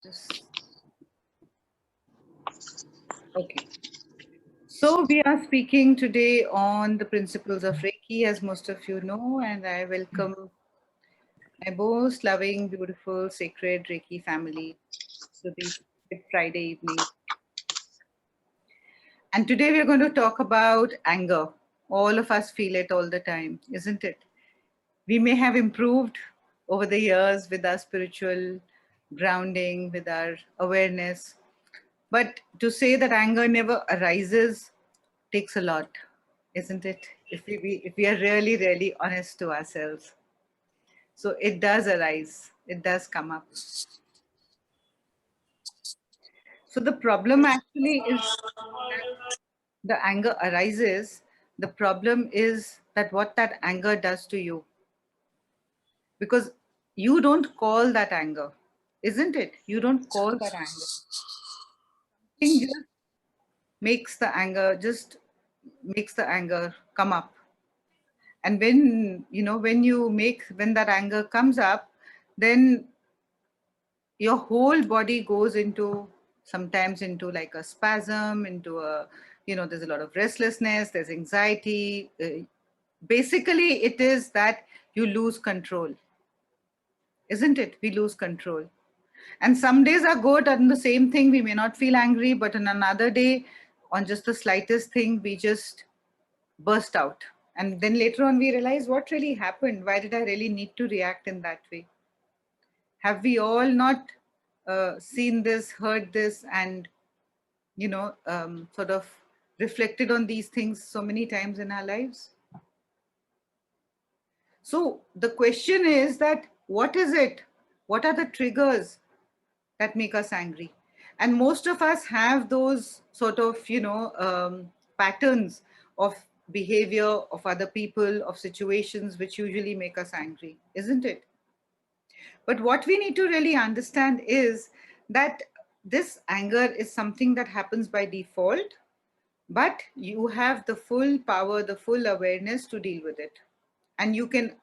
Just okay. So we are speaking today on the principles of Reiki, as most of you know, and I welcome my most loving, beautiful, sacred Reiki family to this Friday evening. And today we are going to talk about anger. All of us feel it all the time, isn't it? We may have improved over the years with our spiritual grounding, with our awareness, but to say that anger never arises takes a lot, isn't it? If we are really, really honest to ourselves. So it does arise, it does come up. So the problem actually is the anger arises. The problem is that what that anger does to you, because you don't call that anger, isn't it? You don't call that anger. It just makes the anger, just makes the anger come up. And when that anger comes up, then your whole body goes into, sometimes into like a spasm, into a, there's a lot of restlessness, there's anxiety. Basically it is that you lose control, isn't it? We lose control. And some days are good, and the same thing, we may not feel angry, but on another day, on just the slightest thing, we just burst out. And then later on we realize what really happened, why did I really need to react in that way? Have we all not seen this, heard this, and sort of reflected on these things so many times in our lives? So the question is that what is it? What are the triggers that make us angry? And most of us have those sort of patterns of behavior of other people, of situations which usually make us angry, isn't it? But what we need to really understand is that this anger is something that happens by default, but you have the full power, the full awareness to deal with it. And you can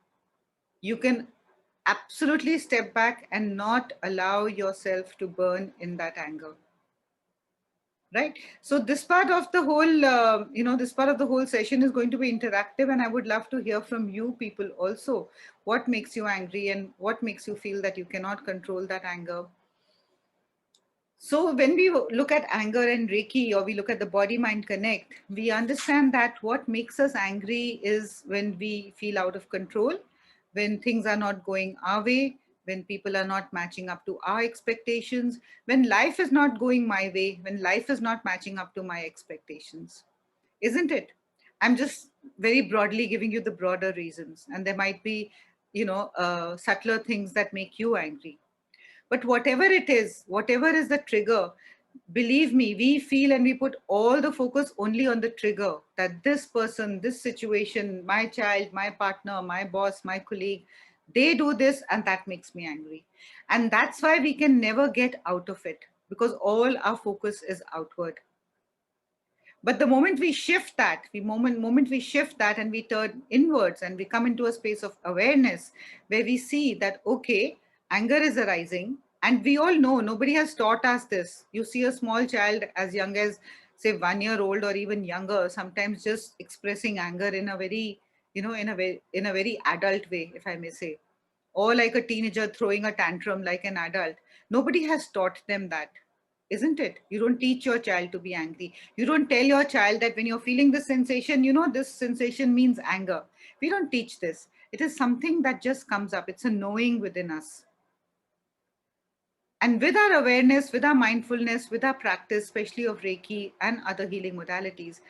absolutely step back and not allow yourself to burn in that anger. Right. So this part of the whole, this part of the whole session is going to be interactive, and I would love to hear from you people also. What makes you angry, and what makes you feel that you cannot control that anger? So when we look at anger and Reiki, or we look at the body mind connect, we understand that what makes us angry is when we feel out of control, when things are not going our way, when people are not matching up to our expectations, when life is not going my way, when life is not matching up to my expectations, isn't it? I'm just very broadly giving you the broader reasons, and there might be, subtler things that make you angry. But whatever it is, whatever is the trigger, believe me, we feel and we put all the focus only on the trigger, that this person, this situation, my child, my partner, my boss, my colleague, they do this and that makes me angry. And that's why we can never get out of it, because all our focus is outward. But the moment we shift that, moment we shift that and we turn inwards and we come into a space of awareness where we see that, okay, anger is arising. And we all know, nobody has taught us this. You see a small child as young as, say, 1 year old or even younger, sometimes just expressing anger in a very, in a very adult way, if I may say, or like a teenager throwing a tantrum like an adult. Nobody has taught them that, isn't it? You don't teach your child to be angry. You don't tell your child that when you're feeling this sensation, this sensation means anger. We don't teach this. It is something that just comes up. It's a knowing within us. And with our awareness, with our mindfulness, with our practice, especially of Reiki and other healing modalities,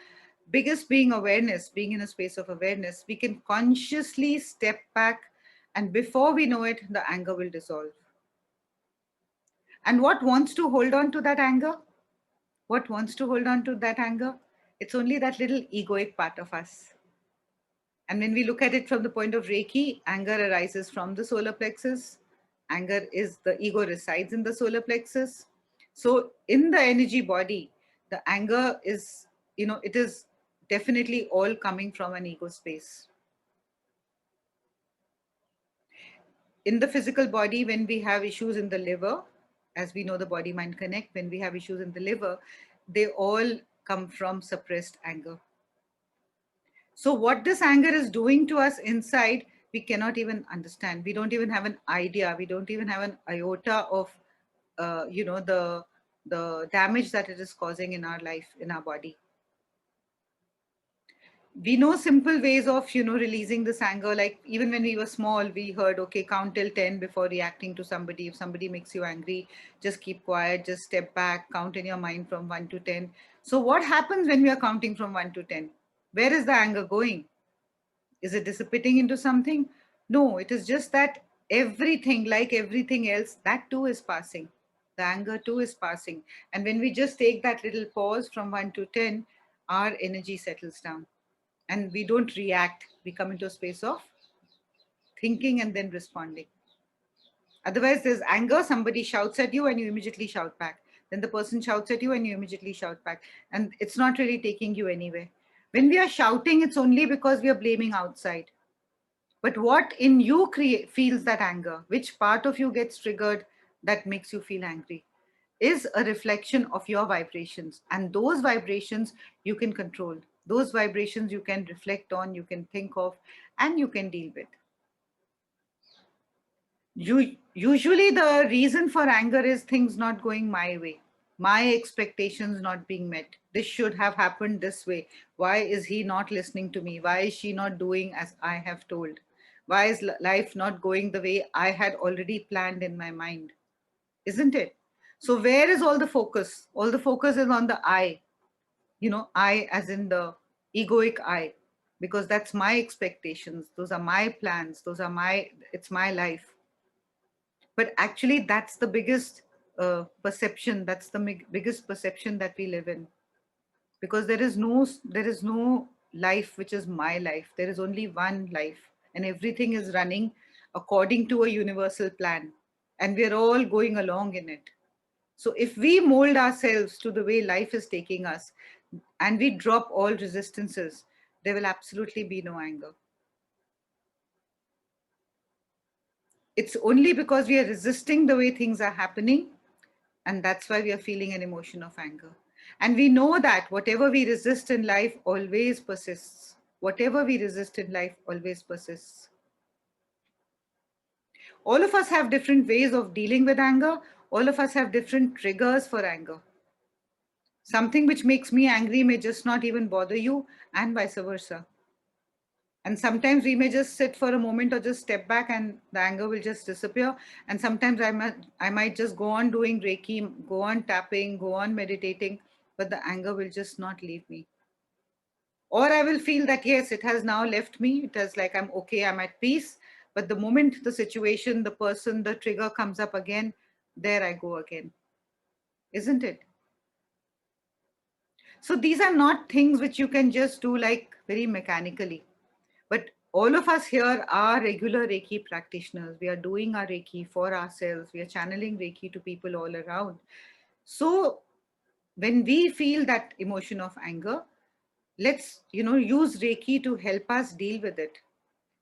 biggest being awareness, being in a space of awareness, we can consciously step back, and before we know it, the anger will dissolve. And what wants to hold on to that anger? What wants to hold on to that anger? It's only that little egoic part of us. And when we look at it from the point of Reiki, anger arises from the solar plexus. Anger is, the ego resides in the solar plexus. So in the energy body, the anger is, it is definitely all coming from an ego space. In the physical body, when we have issues in the liver, as we know, the body mind connect, when we have issues in the liver, they all come from suppressed anger. So what this anger is doing to us inside, we cannot even understand. We don't even have an idea. We don't even have an iota of, the damage that it is causing in our life, in our body. We know simple ways of, releasing this anger. Like even when we were small, we heard, okay, count till 10 before reacting to somebody. If somebody makes you angry, just keep quiet, just step back, count in your mind from 1 to 10. So what happens when we are counting from 1 to 10? Where is the anger going? Is it dissipating into something? No, it is just that everything, like everything else, that too is passing. The anger too is passing. And when we just take that little pause from 1 to 10, our energy settles down and we don't react. We come into a space of thinking and then responding. Otherwise, there's anger, somebody shouts at you and you immediately shout back. Then the person shouts at you and you immediately shout back. And it's not really taking you anywhere. When we are shouting, it's only because we are blaming outside. But what in you feels that anger? Which part of you gets triggered that makes you feel angry? Is a reflection of your vibrations. And those vibrations you can control. Those vibrations you can reflect on, you can think of, and you can deal with. Usually the reason for anger is things not going my way, my expectations not being met. This should have happened this way. Why is he not listening to me? Why is she not doing as I have told? Why is life not going the way I had already planned in my mind? Isn't it? So where is all the focus? All the focus is on the I, I as in the egoic I, because that's my expectations, those are my plans, it's my life. But actually that's the biggest perception, that's the biggest perception that we live in, because there is no life which is my life. There is only one life, and everything is running according to a universal plan, and we're all going along in it. So if we mold ourselves to the way life is taking us and we drop all resistances, there will absolutely be no anger. It's only because we are resisting the way things are happening, and that's why we are feeling an emotion of anger. And we know that whatever we resist in life always persists. Whatever we resist in life always persists. All of us have different ways of dealing with anger. All of us have different triggers for anger. Something which makes me angry may just not even bother you, and vice versa. And sometimes we may just sit for a moment or just step back and the anger will just disappear. And sometimes I might just go on doing Reiki, go on tapping, go on meditating, but the anger will just not leave me. Or I will feel that, yes, it has now left me. It is like I'm okay, I'm at peace. But the moment the situation, the person, the trigger comes up again, there I go again. Isn't it? So these are not things which you can just do like very mechanically. But all of us here are regular Reiki practitioners. We are doing our Reiki for ourselves. We are channeling Reiki to people all around. So when we feel that emotion of anger, let's use Reiki to help us deal with it,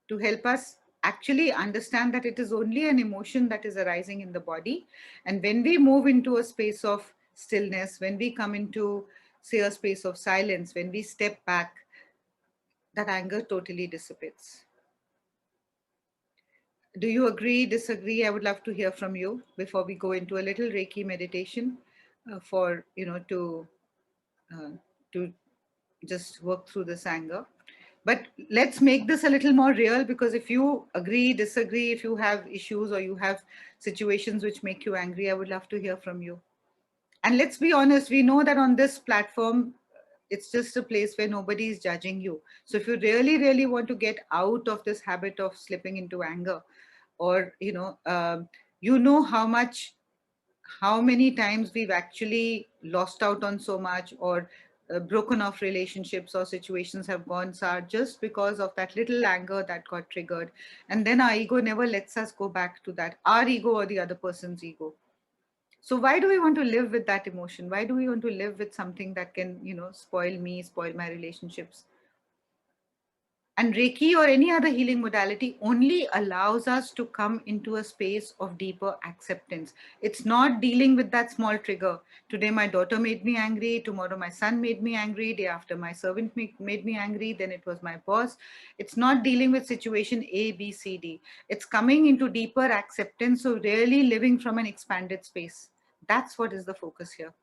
to help us actually understand that it is only an emotion that is arising in the body. And when we move into a space of stillness, when we come into, say, a space of silence, when we step back, that anger totally dissipates. Do you agree, disagree? I would love to hear from you before we go into a little Reiki meditation for, uh, to just work through this anger. But let's make this a little more real, because if you agree, disagree, if you have issues or you have situations which make you angry, I would love to hear from you. And let's be honest, we know that on this platform, it's just a place where nobody is judging you. So if you really, really want to get out of this habit of slipping into anger, or how many times we've actually lost out on so much, or broken off relationships or situations have gone sour just because of that little anger that got triggered. And then our ego never lets us go back to that, our ego or the other person's ego. So why do we want to live with that emotion? Why do we want to live with something that can, spoil me, spoil my relationships? And Reiki or any other healing modality only allows us to come into a space of deeper acceptance. It's not dealing with that small trigger. Today, my daughter made me angry. Tomorrow, my son made me angry. Day after, my servant made me angry. Then it was my boss. It's not dealing with situation A, B, C, D. It's coming into deeper acceptance. So, really living from an expanded space. That's what is the focus here.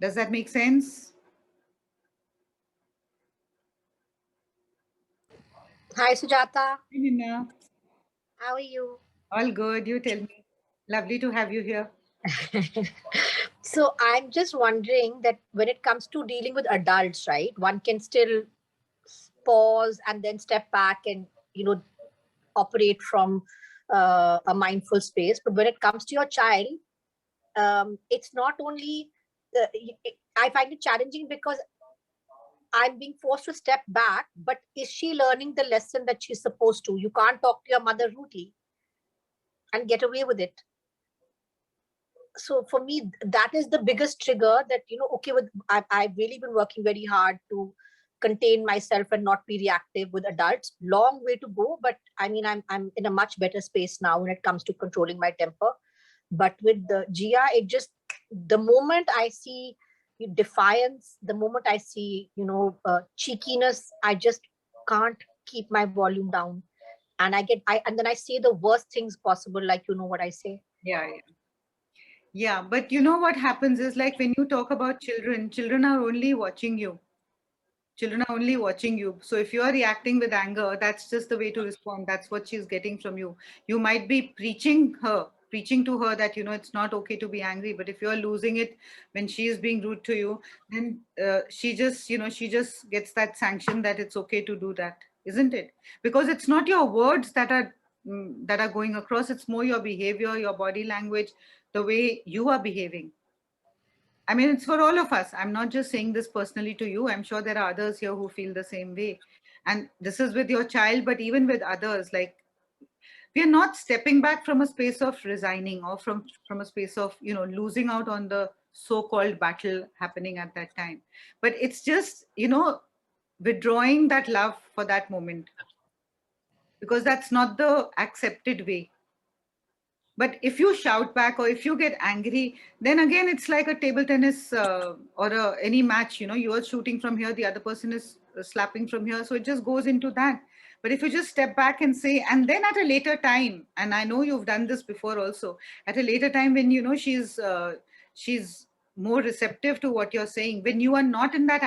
Does that make sense? Hi, Sujata. Hey, Nina. How are you? All good. You tell me. Lovely to have you here. So I'm just wondering that when it comes to dealing with adults, right, one can still pause and then step back and, operate from a mindful space. But when it comes to your child, it's not only, I find it challenging because I'm being forced to step back, but is she learning the lesson that she's supposed to? You can't talk to your mother rudely and get away with it. So for me, that is the biggest trigger that, okay, I've really been working very hard to contain myself and not be reactive with adults. Long way to go, but I mean, I'm in a much better space now when it comes to controlling my temper. But with the Gia, it just, the moment I see defiance, the moment I see, cheekiness, I just can't keep my volume down. And and then I say the worst things possible, like, what I say. Yeah, yeah. Yeah, but you know what happens is like when you talk about children, children are only watching you. Children are only watching you. So if you are reacting with anger, that's just the way to respond. That's what she's getting from you. You might be preaching to her that, it's not okay to be angry. But if you're losing it when she is being rude to you, then she just gets that sanction that it's okay to do that, isn't it? Because it's not your words that are going across. It's more your behavior, your body language, the way you are behaving. I mean, it's for all of us. I'm not just saying this personally to you. I'm sure there are others here who feel the same way. And this is with your child, but even with others, like we are not stepping back from a space of resigning or from a space of, losing out on the so-called battle happening at that time. But it's just, withdrawing that love for that moment because that's not the accepted way. But if you shout back or if you get angry, then again it's like a table tennis or any match. You are shooting from here, the other person is slapping from here, so it just goes into that. But if you just step back and say, and then at a later time, and I know you've done this before also, at a later time when she's more receptive to what you're saying, when you are not in that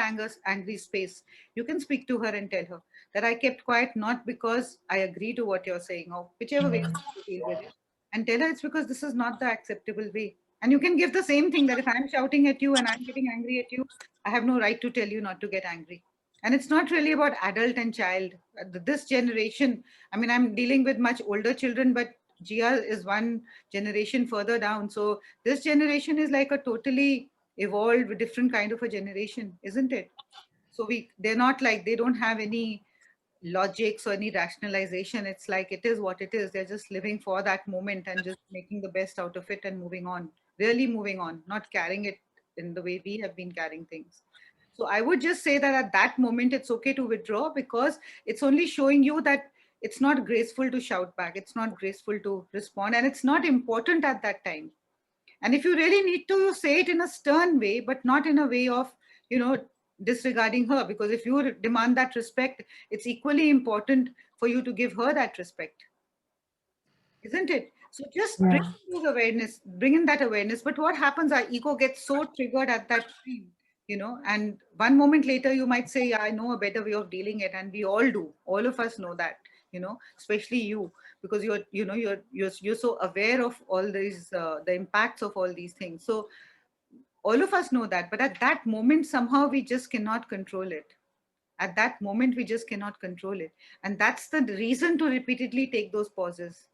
angry space, you can speak to her and tell her that I kept quiet not because I agree to what you're saying or whichever way you deal with it, and tell her it's because this is not the acceptable way. And you can give the same thing that if I'm shouting at you and I'm getting angry at you, I have no right to tell you not to get angry. And it's not really about adult and child. This generation, I mean, I'm dealing with much older children, but Gia is one generation further down. So this generation is like a totally evolved, different kind of a generation, isn't it? So they're not like, they don't have any logics or any rationalization. It's like it is what it is. They're just living for that moment and just making the best out of it and moving on, really moving on, not carrying it in the way we have been carrying things. So I would just say that at that moment it's okay to withdraw because it's only showing you that it's not graceful to shout back, it's not graceful to respond, and it's not important at that time. And if you really need to, you say it in a stern way, but not in a way of, you know, disregarding her. Because if you demand that respect, it's equally important for you to give her that respect, isn't it? So just bring Yeah. those awareness, bring in that awareness. But what happens, our ego gets so triggered at that time, and one moment later you might say, yeah, I know a better way of dealing it. And we all do. All of us know that, especially you, because you're so aware of all these, the impacts of all these things. So all of us know that. But at that moment, somehow we just cannot control it. At that moment, we just cannot control it. And that's the reason to repeatedly take those pauses.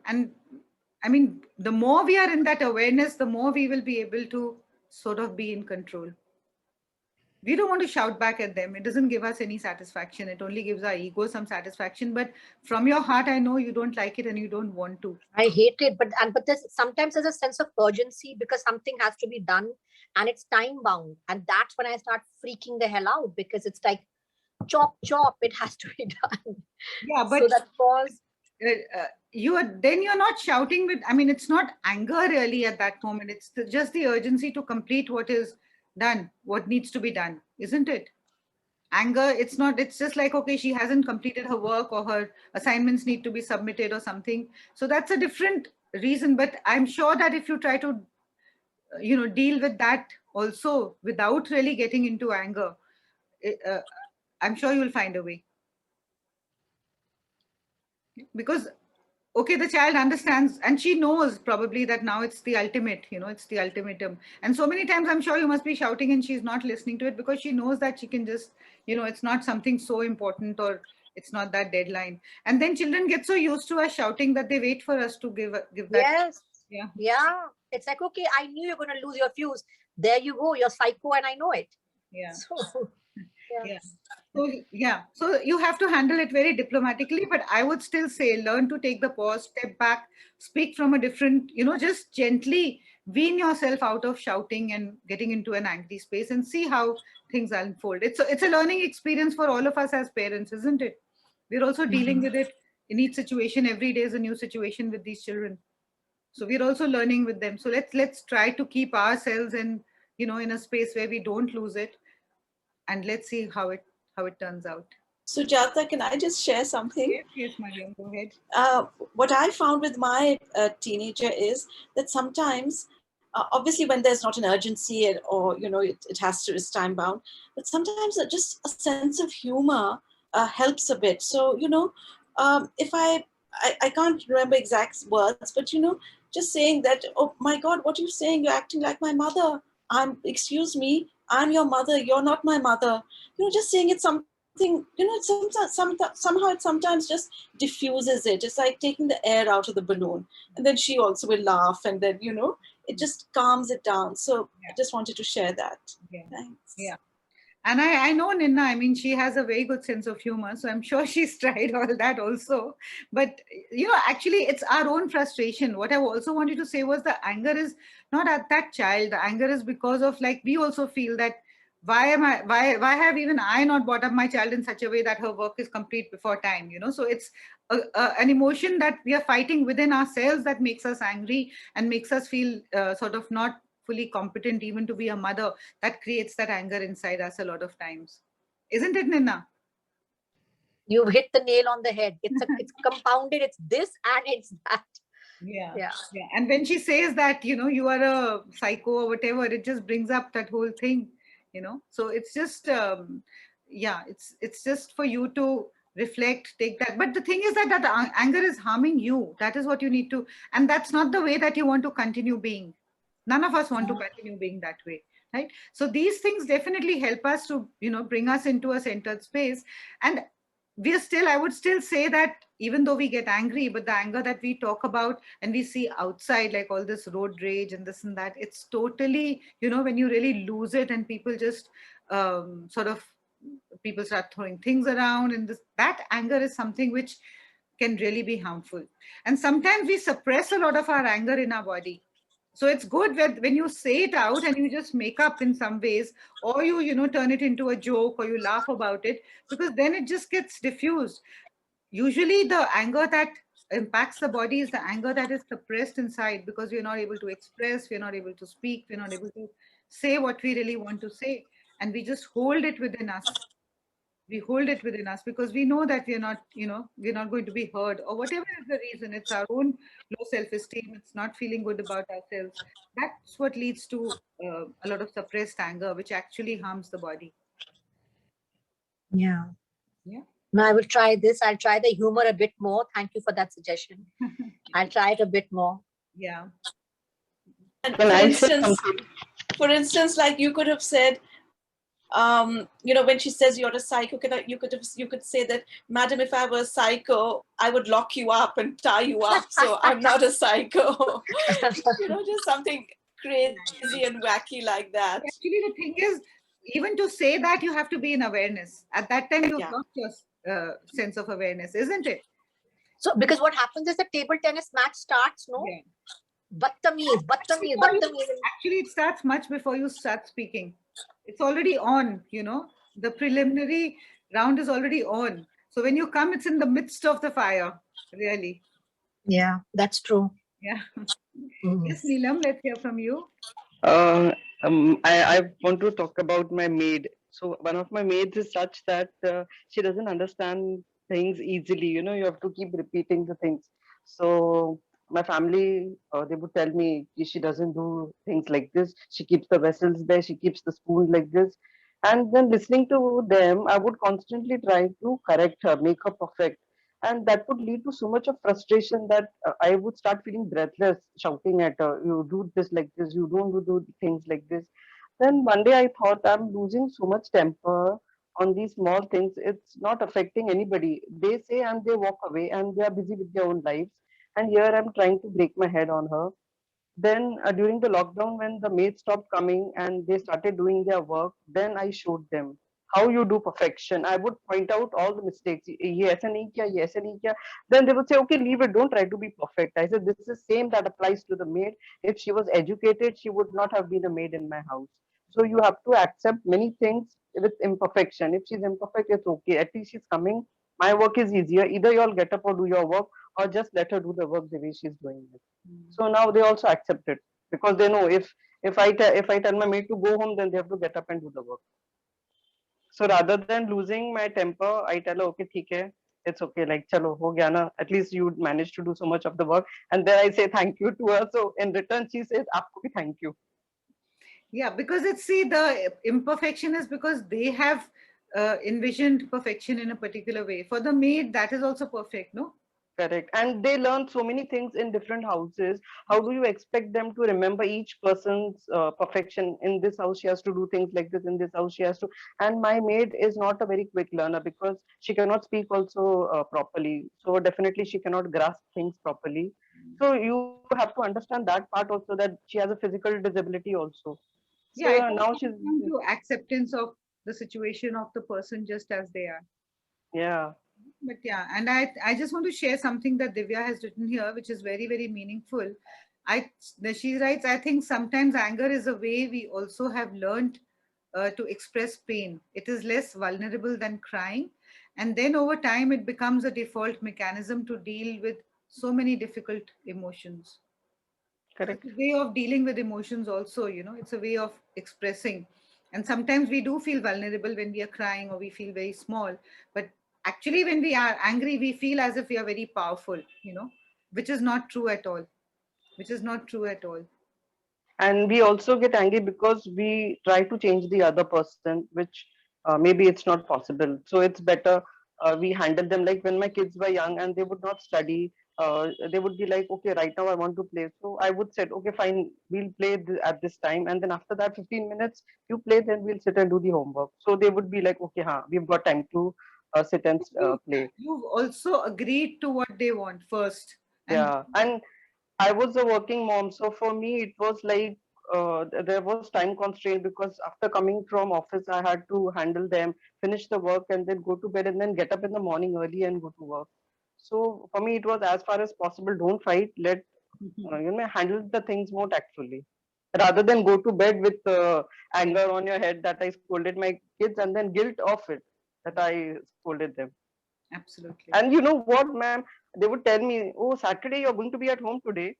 And I mean, the more we are in that awareness, the more we will be able to sort of be in control. we don't want to shout back at them. It doesn't give us any satisfaction. It only gives our ego some satisfaction. But from your heart, I know you don't like it and you don't want to. I hate it, but there's sometimes there's a sense of urgency because something has to be done and it's time bound, and that's when I start freaking the hell out because it's like chop chop, it has to be done. Yeah, but so that pause. You're not shouting with, I mean, it's not anger really at that moment. It's just the urgency to complete what is done, what needs to be done, isn't it? Anger, it's not, it's just like, okay, she hasn't completed her work or her assignments need to be submitted or something. So that's a different reason. But I'm sure that if you try to, deal with that also without really getting into anger, I'm sure you'll find a way. Because okay, the child understands and she knows probably that now it's the ultimate, it's the ultimatum. And so many times I'm sure you must be shouting and she's not listening to it because she knows that she can just, it's not something so important or it's not that deadline. And then children get so used to us shouting that they wait for us to give that. Yes. Yeah. It's like, okay, I knew you're going to lose your fuse. There you go. You're psycho and I know it. Yeah. So, yeah. So you have to handle it very diplomatically, but I would still say learn to take the pause, step back, speak from a different, just gently wean yourself out of shouting and getting into an angry space and see how things unfold. It's a learning experience for all of us as parents, isn't it? We're also dealing with it in each situation. Every day is a new situation with these children. So we're also learning with them. So let's try to keep ourselves in a space where we don't lose it, and let's see how it turns out. Sujata, can I just share something? Yes, Mariam, go ahead. What I found with my teenager is that sometimes, obviously when there's not an urgency or, it has to, it's time bound, but sometimes just a sense of humor helps a bit. So, if I can't remember exact words, but, just saying that, oh my God, what are you saying? You're acting like my mother. Excuse me, I'm your mother. You're not my mother. Just saying it something, somehow it sometimes just diffuses it. It's like taking the air out of the balloon. And then she also will laugh and then, it just calms it down. So I just wanted to share that. Yeah. Thanks. Yeah. And I know Ninna, I mean, she has a very good sense of humor. So I'm sure she's tried all that also. But, actually, it's our own frustration. What I also wanted to say was the anger is not at that child. The anger is because of, like, we also feel that why have even I not brought up my child in such a way that her work is complete before time? So it's an emotion that we are fighting within ourselves that makes us angry and makes us feel sort of not fully competent even to be a mother. That creates that anger inside us a lot of times, isn't it, Ninna? You've hit the nail on the head. It's compounded. It's this and it's that. Yeah. And when she says that, you are a psycho or whatever, it just brings up that whole thing, so it's just it's just for you to reflect, take that. But the thing is that anger is harming you. That is what you need to, and that's not the way that you want to continue being. None of us want to continue being that way, right? So these things definitely help us to bring us into a centered space. And I would still say that even though we get angry, but the anger that we talk about and we see outside, like all this road rage and this and that, it's totally, when you really lose it and people just people start throwing things around, and that anger is something which can really be harmful. And sometimes we suppress a lot of our anger in our body. So it's good when you say it out and you just make up in some ways, or you turn it into a joke or you laugh about it, because then it just gets diffused. Usually the anger that impacts the body is the anger that is suppressed inside, because we're not able to express, we're not able to speak, we're not able to say what we really want to say, and we just hold it within us. We hold it within us because we know that we're not going to be heard, or whatever is the reason. It's our own low self-esteem, it's not feeling good about ourselves. That's what leads to a lot of suppressed anger, which actually harms the body. Yeah. No, I will try this. I'll try the humor a bit more. Thank you for that suggestion. I'll try it a bit more. Yeah. And for instance, like you could have said, when she says you're a psycho, you could say that, madam, if I were a psycho, I would lock you up and tie you up. So I'm not a psycho. Just something crazy and wacky like that. Actually, the thing is, even to say that, you have to be in awareness. At that time, you've Yeah. lost your sense of awareness, isn't it? So because what happens is the table tennis match starts, no? Yeah. Battamiz, battamiz, battamiz. Actually, it starts much before you start speaking. It's already on, the preliminary round is already on. So when you come, it's in the midst of the fire, really. Yeah, that's true. Yeah. Mm. Yes, Neelam, let's hear from you. Uh, I want to talk about my maid. So one of my maids is such that she doesn't understand things easily. You have to keep repeating the things. So my family, they would tell me she doesn't do things like this. She keeps the vessels there. She keeps the spoon like this. And then listening to them, I would constantly try to correct her, make her perfect. And that would lead to so much of frustration that I would start feeling breathless, shouting at her, you do this like this, you don't do things like this. Then one day I thought, I'm losing so much temper on these small things. It's not affecting anybody. They say and they walk away and they are busy with their own lives. And here I'm trying to break my head on her. Then during the lockdown, when the maids stopped coming and they started doing their work, then I showed them how you do perfection. I would point out all the mistakes. "ये ऐसा नहीं किया, ये ऐसा नहीं किया." Then they would say, okay, leave it, don't try to be perfect. I said, this is same that applies to the maid. If she was educated, she would not have been a maid in my house. So you have to accept many things with imperfection. If she's imperfect, it's okay. At least she's coming. My work is easier. Either you all get up or do your work, or just let her do the work the way she's doing it. So now they also accept it because they know if I tell my maid to go home, then they have to get up and do the work. So rather than losing my temper, I tell her, okay, theek hai, it's okay. Like, chalo, ho gaya na. At least you managed to do so much of the work. And then I say thank you to her. So in return, she says, aapko bhi thank you. Yeah, because the imperfection is because they have envisioned perfection in a particular way. For the maid, that is also perfect, no? Correct. And they learn so many things in different houses. How do you expect them to remember each person's perfection? In this house, she has to do things like this. In this house, she has to. And my maid is not a very quick learner because she cannot speak also properly. So definitely she cannot grasp things properly. So you have to understand that part also, that she has a physical disability also. Yeah, So it all now she's, comes down to acceptance of the situation of the person just as they are. yeah. But yeah, and I just want to share something that Divya has written here, which is very, very meaningful. I She writes, I think sometimes anger is a way we also have learned to express pain. It is less vulnerable than crying, and then over time it becomes a default mechanism to deal with so many difficult emotions. So it's Correct. a way of dealing with emotions also, it's a way of expressing. And sometimes we do feel vulnerable when we are crying or we feel very small. But actually, when we are angry, we feel as if we are very powerful, which is not true at all. Which is not true at all. And we also get angry because we try to change the other person, which maybe it's not possible. So it's better we handle them. Like when my kids were young and they would not study, they would be like, okay, right now I want to play. So I would say, okay, fine, we'll play at this time, and then after that 15 minutes you play, then we'll sit and do the homework. So they would be like, okay, we've got time to sit and play. You've also agreed to what they want first. And Yeah. And I was a working mom, so for me it was like there was time constraint because after coming from office, I had to handle them, finish the work, and then go to bed, and then get up in the morning early and go to work. So for me, it was as far as possible. Don't fight. Let handle the things more tactfully, rather than go to bed with anger on your head that I scolded my kids, and then guilt of it that I scolded them. absolutely. And you know what, ma'am? They would tell me, "Oh, Saturday you're going to be at home today."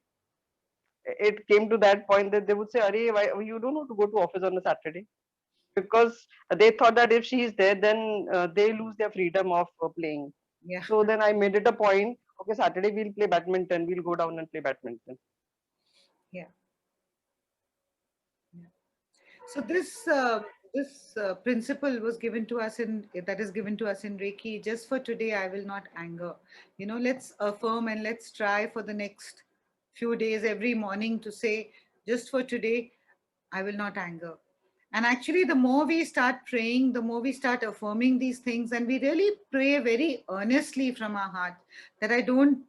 It came to that point that they would say, "Arey, why you don't want to go to office on a Saturday?" Because they thought that if she is there, then they lose their freedom of playing. Yeah. So then I made it a point. Okay, Saturday we'll play badminton. We'll go down and play badminton. Yeah. Yeah. So this principle was given to us that is given to us in Reiki. Just for today, I will not anger. Let's affirm and let's try for the next few days every morning to say, just for today, I will not anger. And actually, the more we start praying, the more we start affirming these things, and we really pray very earnestly from our heart that I don't,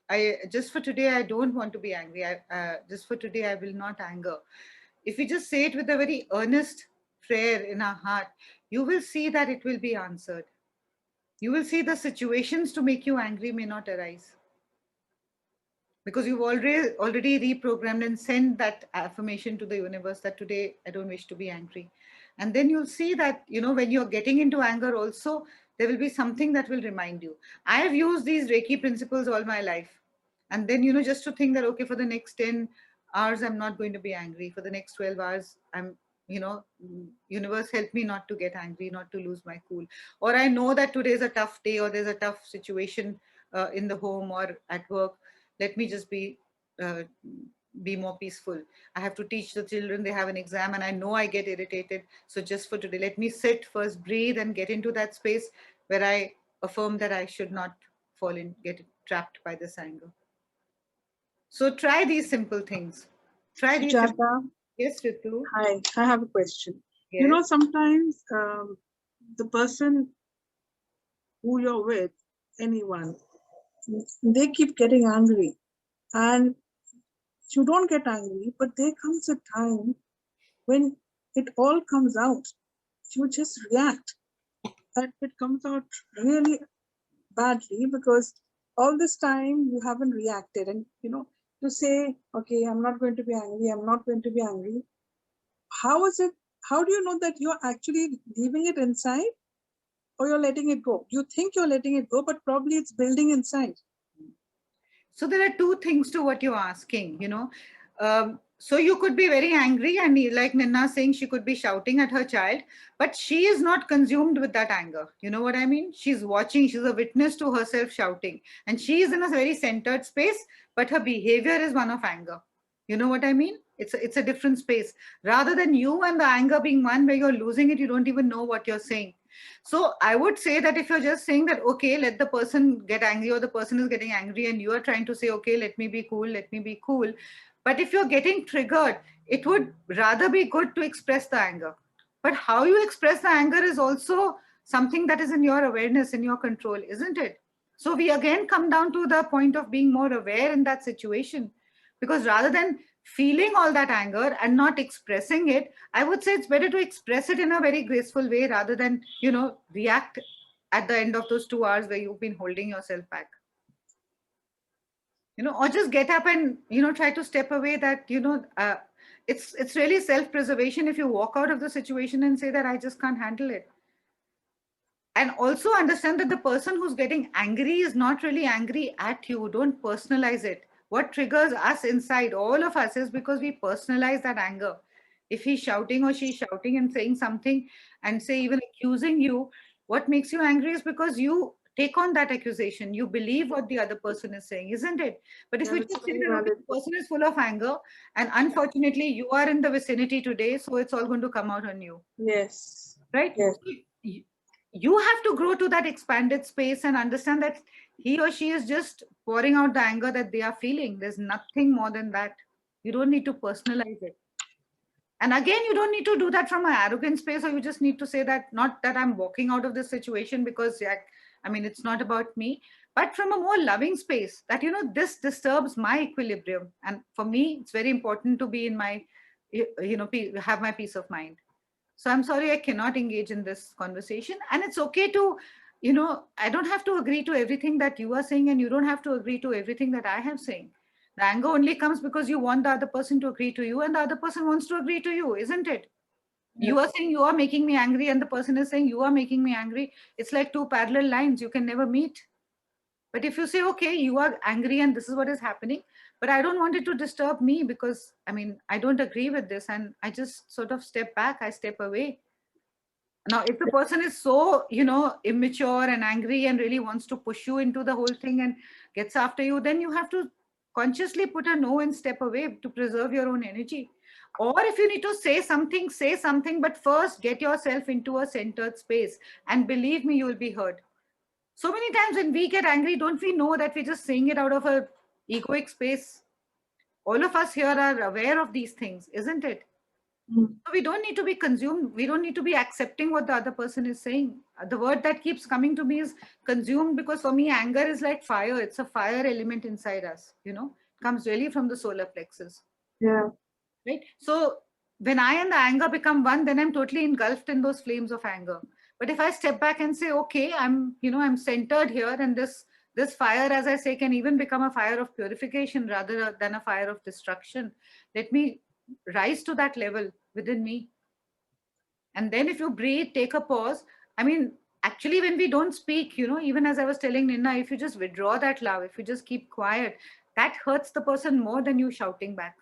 I just for today, I don't want to be angry. Just for today, I will not anger. If we just say it with a very earnest prayer in our heart, you will see that it will be answered. You will see the situations to make you angry may not arise, because you've already reprogrammed and sent that affirmation to the universe that today I don't wish to be angry. And then you'll see that, you know, when you're getting into anger also, there will be something that will remind you. I have used these Reiki principles all my life. And then, you know, just to think that, okay, for the next 10 hours, I'm not going to be angry. For the next 12 hours, I'm, you know, universe, help me not to get angry, not to lose my cool. Or I know that today is a tough day, or there's a tough situation in the home or at work. Let me just uh, be more peaceful. I have to teach the children, they have an exam, and I know I get irritated. So just for today, let me sit first, breathe, and get into that space where I affirm that I should not fall in, get trapped by this anger. So try these simple things. Try these. Sujata, Yes, Ritu. hi, I have a question. Yes. You know, sometimes the person who you're with, anyone, they keep getting angry. And you don't get angry, but there comes a time when it all comes out. You just react. And it comes out really badly because all this time you haven't reacted. And, you know, to say, okay, I'm not going to be angry, I'm not going to be angry. How is it? How do you know that you're actually leaving it inside or you're letting it go? You think you're letting it go, but probably it's building inside. So there are two things to what you're asking, you know. So you could be very angry, and like Ninna saying, she could be shouting at her child, but she is not consumed with that anger. You know what I mean? She's watching, she's a witness to herself shouting, and she is in a very centered space, but her behavior is one of anger. You know what I mean? It's a different space. Rather than you and the anger being one where you're losing it, you don't even know what you're saying. So I would say that if you're just saying that, okay, let the person get angry, or the person is getting angry and you are trying to say, okay, let me be cool, let me be cool. But if you're getting triggered, it would rather be good to express the anger. But how you express the anger is also something that is in your awareness, in your control, isn't it? So we again come down to the point of being more aware in that situation. Because rather than feeling all that anger and not expressing it, I would say it's better to express it in a very graceful way rather than, you know, react at the end of those 2 hours where you've been holding yourself back. You know, or just get up and, you know, try to step away. That, you know, it's really self-preservation if you walk out of the situation and say that I just can't handle it. And also understand that the person who's getting angry is not really angry at you. Don't personalize it. What triggers us inside, all of us, is because we personalize that anger. If he's shouting or she's shouting and saying something and say even accusing you, what makes you angry is because you take on that accusation. You believe what the other person is saying, isn't it? But if Yeah, we that's just very say that okay, valid. the person is full of anger, and unfortunately you are in the vicinity today, so it's all going to come out on you. Yes. Right? Yes. You have to grow to that expanded space and understand that he or she is just pouring out the anger that they are feeling. There's nothing more than that. You don't need to personalize it. And again, you don't need to do that from an arrogant space, or you just need to say that, not that I'm walking out of this situation because, I mean, it's not about me, but from a more loving space that, you know, this disturbs my equilibrium. And for me, it's very important to be in my, you know, have my peace of mind. So I'm sorry, I cannot engage in this conversation. And it's okay to, you know, I don't have to agree to everything that you are saying, and you don't have to agree to everything that I have saying. The anger only comes because you want the other person to agree to you, and the other person wants to agree to you, isn't it? You are saying you are making me angry, and the person is saying you are making me angry. It's like two parallel lines. You can never meet. But if you say, okay, you are angry and this is what is happening, but I don't want it to disturb me because, I mean, I don't agree with this, and I just sort of step back, I step away. Now, if the person is so, you know, immature and angry and really wants to push you into the whole thing and gets after you, then you have to consciously put a no and step away to preserve your own energy. Or if you need to say something, but first get yourself into a centered space, and believe me, you will be heard. So many times when we get angry, don't we know that we're just saying it out of a egoic space? All of us here are aware of these things, isn't it? Mm. So we don't need to be consumed. We don't need to be accepting what the other person is saying. The word that keeps coming to me is consumed, because for me, anger is like fire. It's a fire element inside us, you know, it comes really from the solar plexus. Yeah. Right? So when I and the anger become one, then I'm totally engulfed in those flames of anger. But if I step back and say, okay, I'm centered here, and this fire, as I say, can even become a fire of purification rather than a fire of destruction. Let me rise to that level within me. And then if you breathe, take a pause. I mean, actually, when we don't speak, even as I was telling Nina, if you just withdraw that love, if you just keep quiet, that hurts the person more than you shouting back.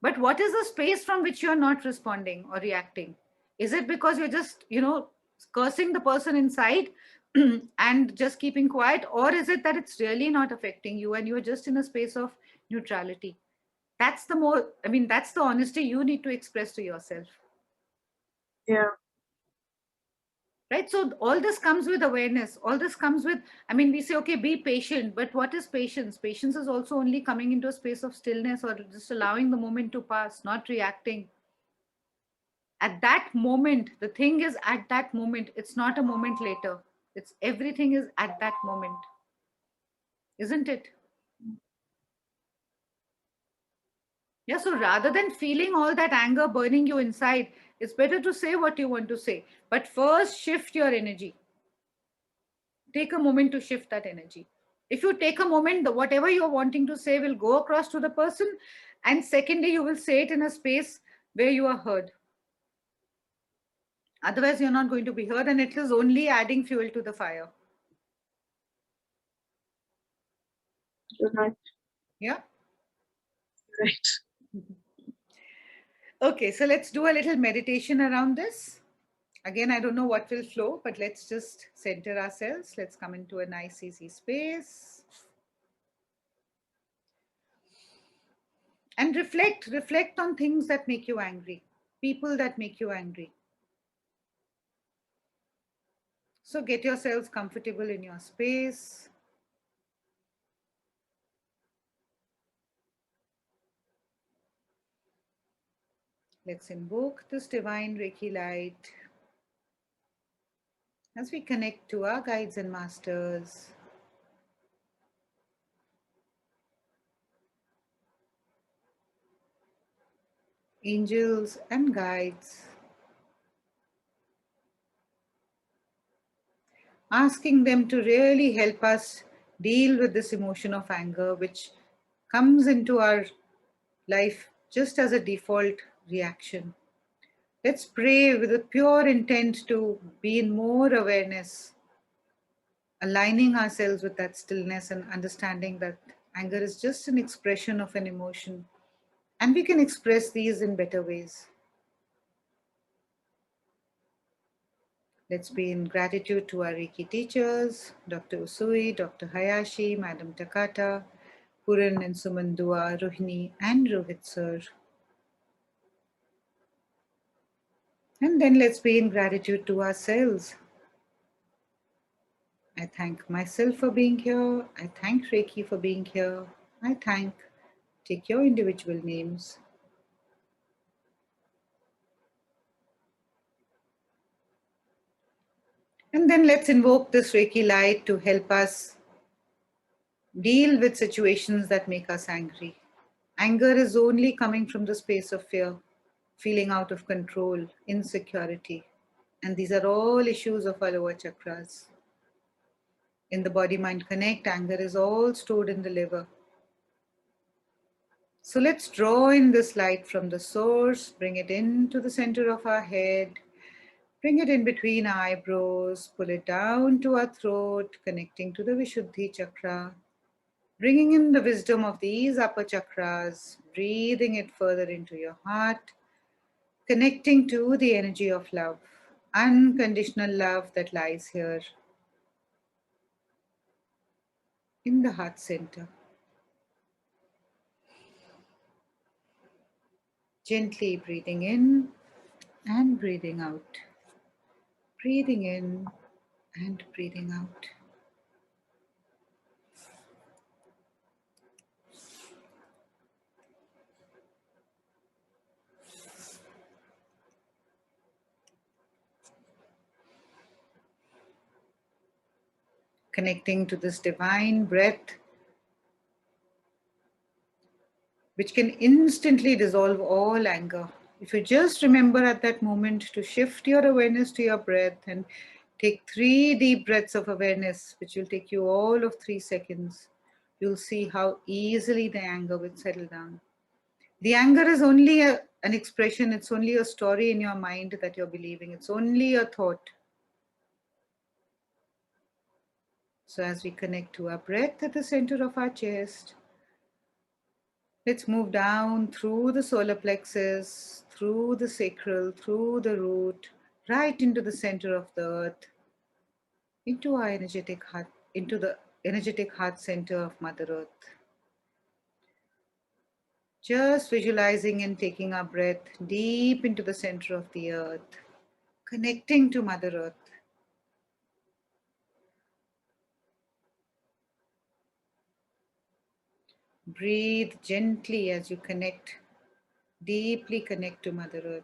But what is the space from which you're not responding or reacting? Is it because you're just, cursing the person inside and just keeping quiet? Or is it that it's really not affecting you and you're just in a space of neutrality? That's the honesty you need to express to yourself. Yeah. Right? So all this comes with awareness. All this comes with, we say, okay, be patient. But what is patience? Patience is also only coming into a space of stillness or just allowing the moment to pass, not reacting. At that moment, the thing is at that moment, it's not a moment later. It's everything is at that moment. Isn't it? Yeah, so rather than feeling all that anger burning you inside, it's better to say what you want to say. But first, shift your energy. Take a moment to shift that energy. If you take a moment, whatever you're wanting to say will go across to the person. And secondly, you will say it in a space where you are heard. Otherwise, you're not going to be heard, and it is only adding fuel to the fire. You're right. Yeah. Right. Okay, so let's do a little meditation around this. Again, I don't know what will flow, but let's just center ourselves. Let's come into a nice, easy space. And reflect on things that make you angry, people that make you angry. So get yourselves comfortable in your space. Let's invoke this divine Reiki light as we connect to our guides and masters. Angels and guides. Asking them to really help us deal with this emotion of anger, which comes into our life just as a default reaction. Let's pray with a pure intent to be in more awareness, aligning ourselves with that stillness and understanding that anger is just an expression of an emotion, and we can express these in better ways. Let's be in gratitude to our Reiki teachers, Dr. Usui, Dr. Hayashi, Madam Takata, Puran and Sumandua, Rohini, and Rohit sir. And then let's be in gratitude to ourselves. I thank myself for being here. I thank Reiki for being here. Take your individual names. And then let's invoke this Reiki light to help us deal with situations that make us angry. Anger is only coming from the space of fear, feeling out of control, insecurity. And these are all issues of our lower chakras. In the body mind connect, anger is all stored in the liver. So let's draw in this light from the source, bring it into the center of our head, bring it in between our eyebrows, pull it down to our throat, connecting to the Vishuddhi chakra, bringing in the wisdom of these upper chakras, breathing it further into your heart, connecting to the energy of love, unconditional love that lies here in the heart center. Gently breathing in and breathing out. Breathing in and breathing out. Connecting to this divine breath which can instantly dissolve all anger. If you just remember at that moment to shift your awareness to your breath and take 3 deep breaths of awareness, which will take you all of 3 seconds, you'll see how easily the anger will settle down. The anger is only an expression, it's only a story in your mind that you're believing, it's only a thought. So, as we connect to our breath at the center of our chest, let's move down through the solar plexus, through the sacral, through the root, right into the center of the earth, into our energetic heart, into the energetic heart center of Mother Earth. Just visualizing and taking our breath deep into the center of the earth, connecting to Mother Earth. Breathe gently as you connect, deeply connect to Mother Earth.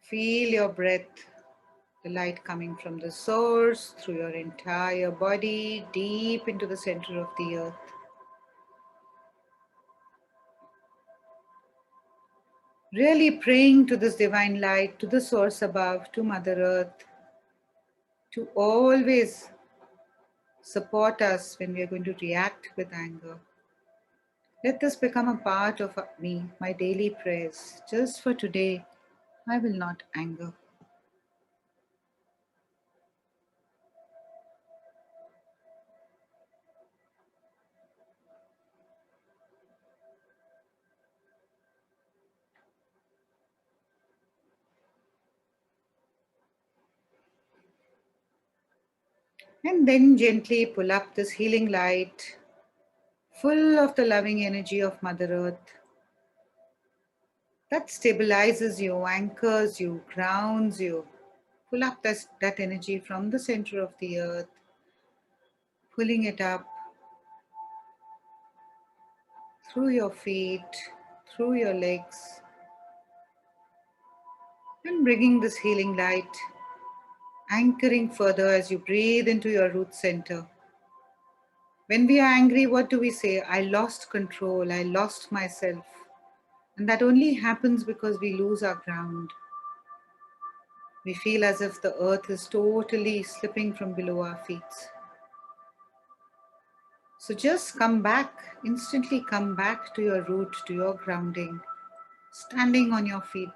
Feel your breath, the light coming from the source through your entire body, deep into the center of the earth. Really praying to this divine light, to the source above, to Mother Earth, to always support us when we are going to react with anger. Let this become a part of me, my daily prayers. Just for today, I will not anger. And then gently pull up this healing light, full of the loving energy of Mother Earth, that stabilizes you, anchors you, grounds you. Pull up that energy from the center of the earth, pulling it up through your feet, through your legs, and bringing this healing light, anchoring further as you breathe into your root center. When we are angry, what do we say? I lost control, I lost myself. And that only happens because we lose our ground. We feel as if the earth is totally slipping from below our feet. So just come back, instantly come back to your root, to your grounding, standing on your feet.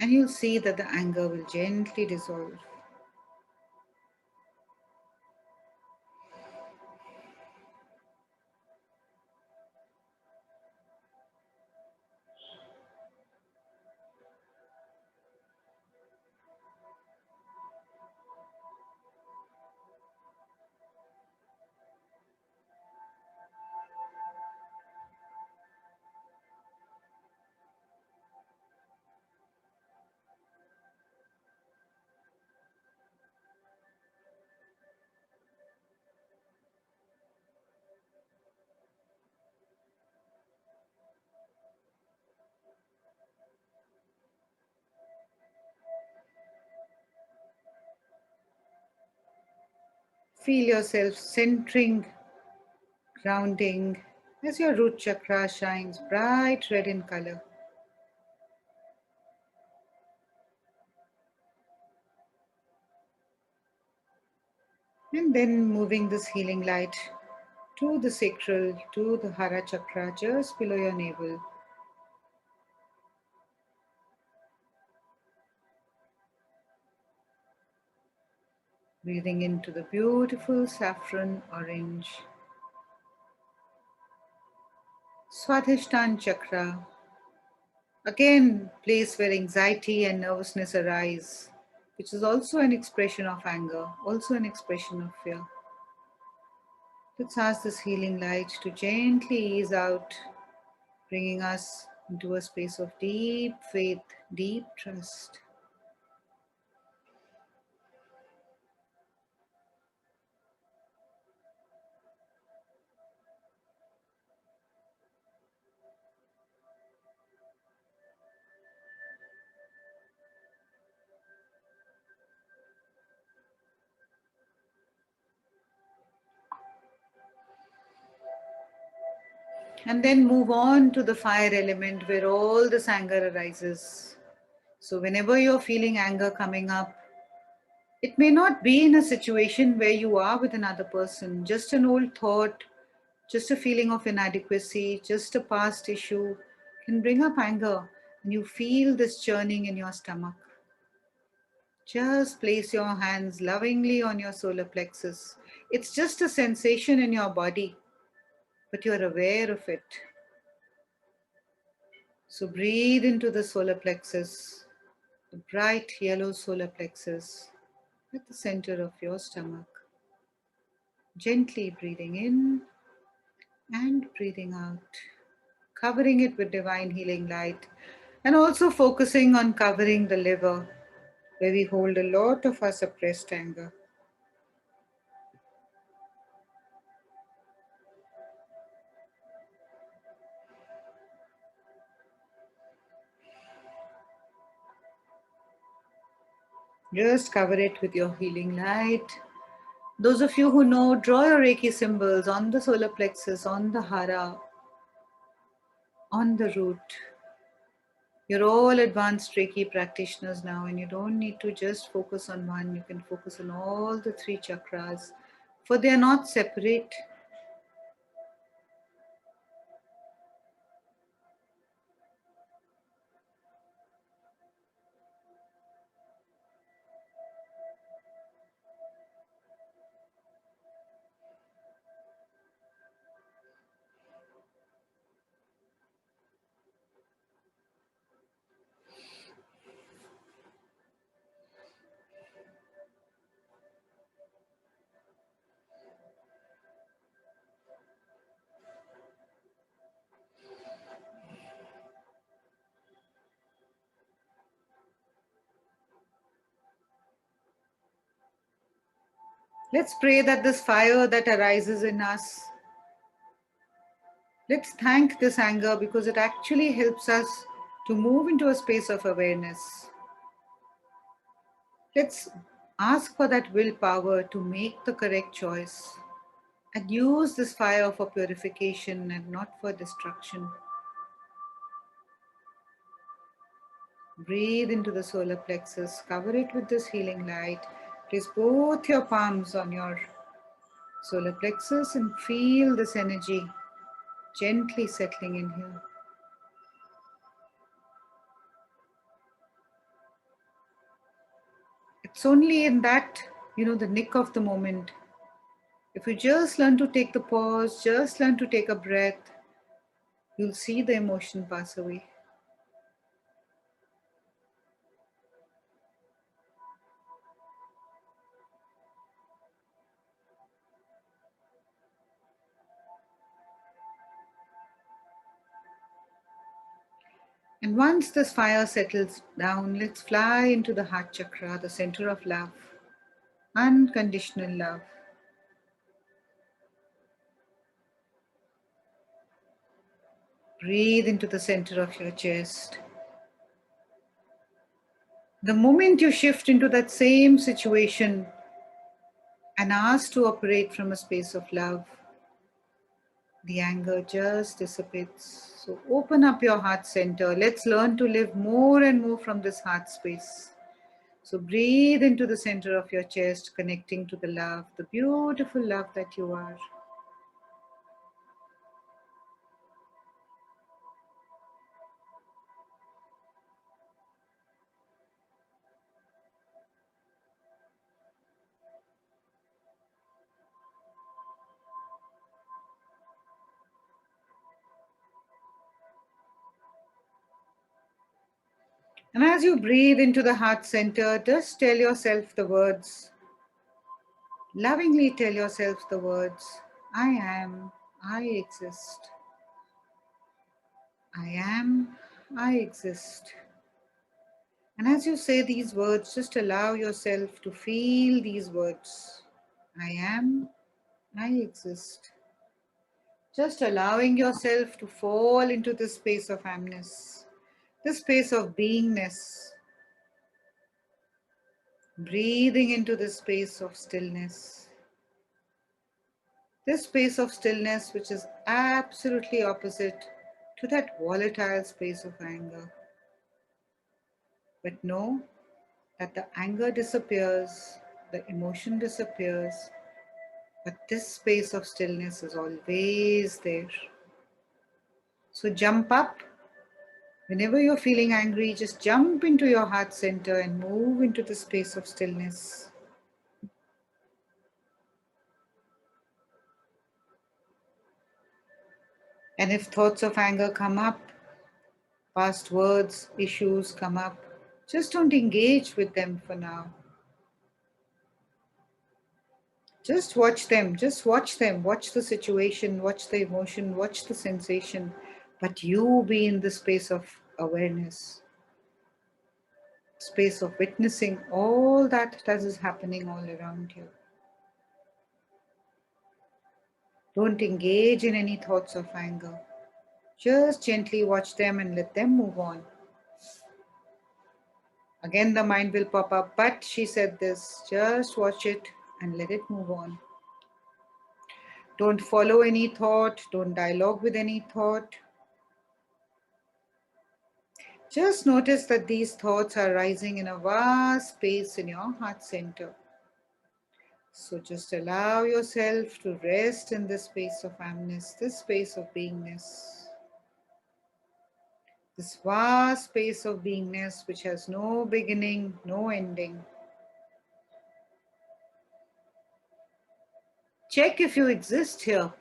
And you'll see that the anger will gently dissolve. Feel yourself centering, grounding, as your root chakra shines bright red in color. And then moving this healing light to the sacral, to the Hara chakra just below your navel. Breathing into the beautiful saffron orange. Swadhisthana chakra, again, place where anxiety and nervousness arise, which is also an expression of anger, also an expression of fear. Let's ask this healing light to gently ease out, bringing us into a space of deep faith, deep trust. And then move on to the fire element where all this anger arises. So, whenever you're feeling anger coming up, it may not be in a situation where you are with another person, just an old thought, just a feeling of inadequacy, just a past issue can bring up anger, and you feel this churning in your stomach. Just place your hands lovingly on your solar plexus. It's just a sensation in your body, but you're aware of it. So breathe into the solar plexus, the bright yellow solar plexus at the center of your stomach. Gently breathing in and breathing out, covering it with divine healing light, and also focusing on covering the liver, where we hold a lot of our suppressed anger. Just cover it with your healing light. Those of you who know, draw your Reiki symbols on the solar plexus, on the hara, on the root. You're all advanced Reiki practitioners now, and you don't need to just focus on one. You can focus on all the three chakras, for they are not separate. Let's pray that this fire that arises in us, let's thank this anger because it actually helps us to move into a space of awareness. Let's ask for that willpower to make the correct choice and use this fire for purification and not for destruction. Breathe into the solar plexus, cover it with this healing light. Place both your palms on your solar plexus and feel this energy gently settling in here. It's only in that, the nick of the moment. If you just learn to take the pause, just learn to take a breath, you'll see the emotion pass away. And once this fire settles down, let's fly into the heart chakra, the center of love, unconditional love. Breathe into the center of your chest. The moment you shift into that same situation and ask to operate from a space of love, the anger just dissipates. So open up your heart center. Let's learn to live more and more from this heart space. So breathe into the center of your chest, connecting to the love, the beautiful love that you are. And as you breathe into the heart center, just tell yourself the words. Lovingly tell yourself the words, I am, I exist. I am, I exist. And as you say these words, just allow yourself to feel these words. I am, I exist. Just allowing yourself to fall into this space of amness, this space of beingness. Breathing into the space of stillness. This space of stillness, which is absolutely opposite to that volatile space of anger. But know that the anger disappears, the emotion disappears, but this space of stillness is always there. So jump up. Whenever you're feeling angry, just jump into your heart center and move into the space of stillness. And if thoughts of anger come up, past words, issues come up, just don't engage with them for now. Just watch them, watch the situation, watch the emotion, watch the sensation, but you be in the space of awareness, space of witnessing all that is happening all around you. Don't engage in any thoughts of anger. Just gently watch them and let them move on. Again, the mind will pop up, but she said this. Just watch it and let it move on. Don't follow any thought. Don't dialogue with any thought. Just notice that these thoughts are rising in a vast space in your heart center. So just allow yourself to rest in this space of awareness, this space of beingness. This vast space of beingness which has no beginning, no ending. Check if you exist here.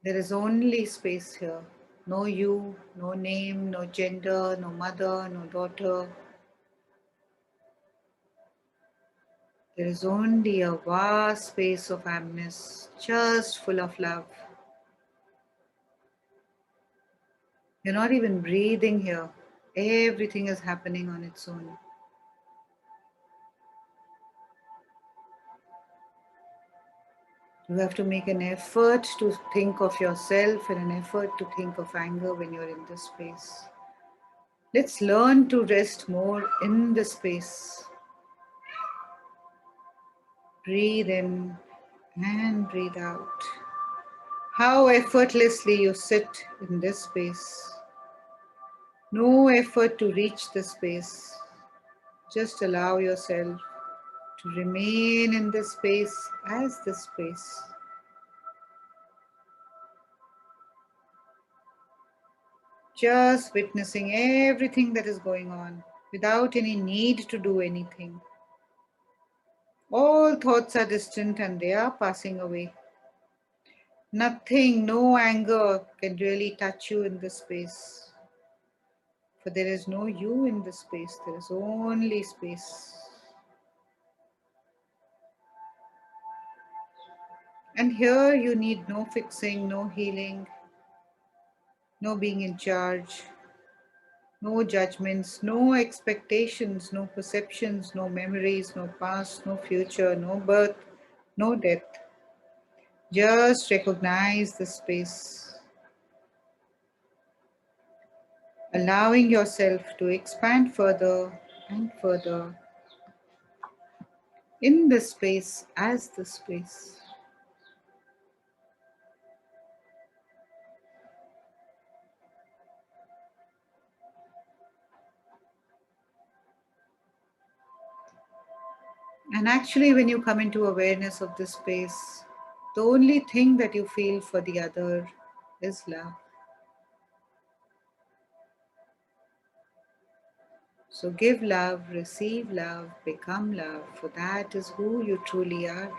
There is only space here. No you, no name, no gender, no mother, no daughter. There is only a vast space of awareness, just full of love. You're not even breathing here. Everything is happening on its own. You have to make an effort to think of yourself and an effort to think of anger when you're in this space. Let's learn to rest more in the space. Breathe in and breathe out. How effortlessly you sit in this space. No effort to reach the space. Just allow yourself to remain in this space as this space. Just witnessing everything that is going on without any need to do anything. All thoughts are distant and they are passing away. Nothing, no anger can really touch you in this space. For there is no you in this space, there is only space. And here you need no fixing, no healing, no being in charge, no judgments, no expectations, no perceptions, no memories, no past, no future, no birth, no death. Just recognize the space, allowing yourself to expand further and further in the space as the space. And actually, when you come into awareness of this space, the only thing that you feel for the other is love. So give love, receive love, become love, for that is who you truly are.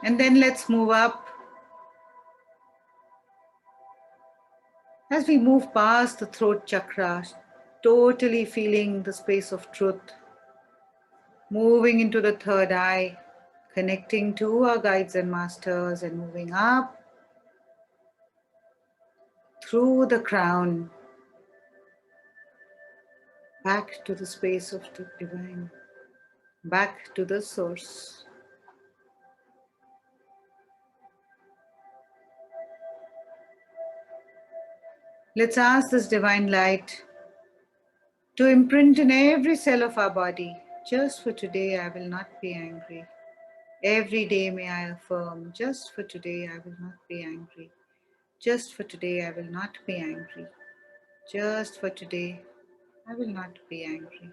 And then let's move up. As we move past the throat chakra, totally feeling the space of truth, moving into the third eye, connecting to our guides and masters, and moving up through the crown, back to the space of the divine, back to the source. Let's ask this divine light to imprint in every cell of our body. Just for today, I will not be angry. Every day may I affirm, just for today, I will not be angry. Just for today, I will not be angry. Just for today, I will not be angry.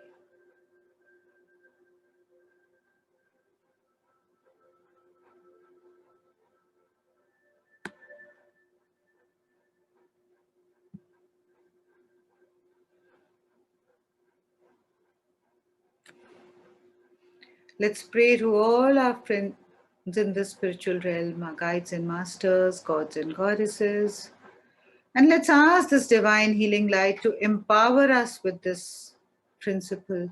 Let's pray to all our friends in the spiritual realm, our guides and masters, gods and goddesses. And let's ask this divine healing light to empower us with this principle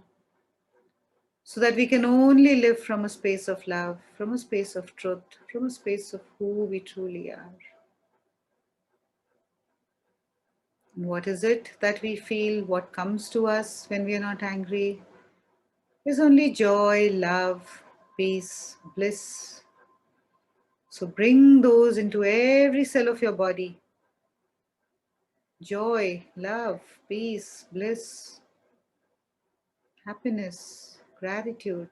so that we can only live from a space of love, from a space of truth, from a space of who we truly are. And what is it that we feel? What comes to us when we are not angry? Is only joy, love, peace, bliss. So bring those into every cell of your body. Joy, love, peace, bliss, happiness, gratitude.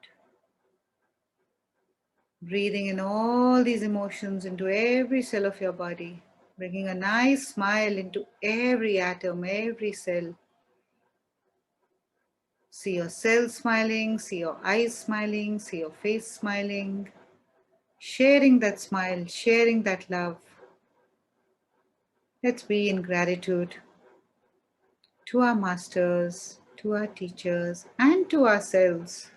Breathing in all these emotions into every cell of your body. Bringing a nice smile into every atom, every cell. See your cells smiling, see your eyes smiling, see your face smiling. Sharing that smile, sharing that love. Let's be in gratitude to our masters, to our teachers, and to ourselves.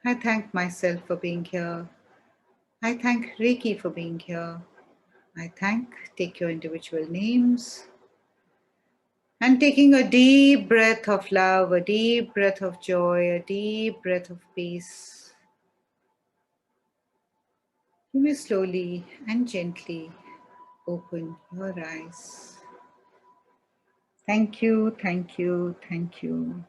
I thank myself for being here. I thank Reiki for being here. I thank, take your individual names. And taking a deep breath of love, a deep breath of joy, a deep breath of peace. You may slowly and gently open your eyes. Thank you, thank you, thank you.